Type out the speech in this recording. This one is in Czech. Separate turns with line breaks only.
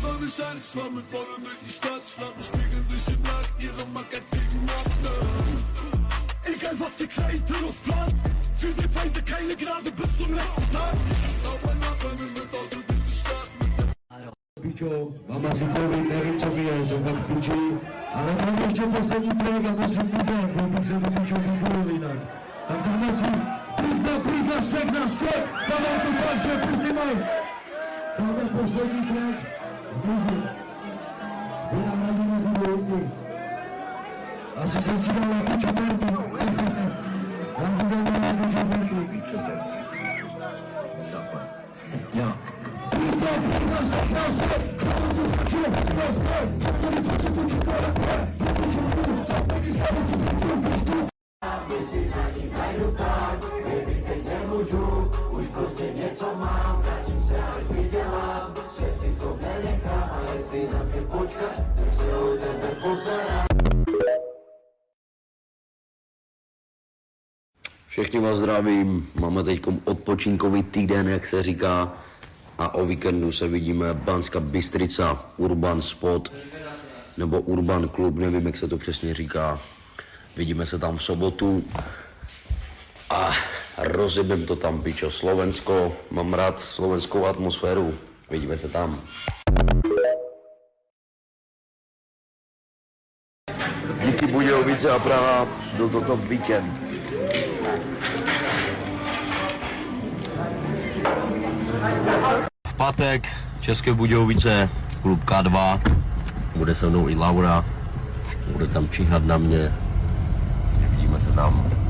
Sonne scheint, ich fahr mit Wolle durch die Stadt. Schnappen spiegeln sich im Nacht, ihre Macke kriegen Mappe. Egal was die kleinen Terrors plant, für die Feinde keine Gnade bis zum letzten Tag. Auf ein Nachbarn mit Auto durch die Stadt.
Pičo, mám asi covid, nevím co mi je, jsem fakt v piči, ale mám ještě poslední track a musím mizet, bych se do pičo vypojil jinak. Tak dáme si prýka, stek na stek, dáme to tak, že pusty maj. Dáme poslední track, mizet. Vynahradíme si dvojky. Asi jsem si dal na pičo perdu. Já si dal na pičo perdu. Západ. Jo.
Už prostě něco mám, vrátím se až vydělám. Svět si v tom nenechám, ale jestli na mě počkáš, tak se o tebe postarám.
Všechny vás zdravím, máme teď odpočinkový týden, jak se říká, a o víkendu se vidíme Banská Bystrica, Urban Spot, nebo Urban Klub, nevím, jak se to přesně říká. Vidíme se tam v sobotu a rozjebem to tam, pičo. Slovensko, mám rád slovenskou atmosféru, vidíme se tam. Díky Budějovice a Praha, byl to top víkend. V pátek České Budějovice, klub K2, bude se mnou i Laura, bude tam číhat na mě, vidíme se tam.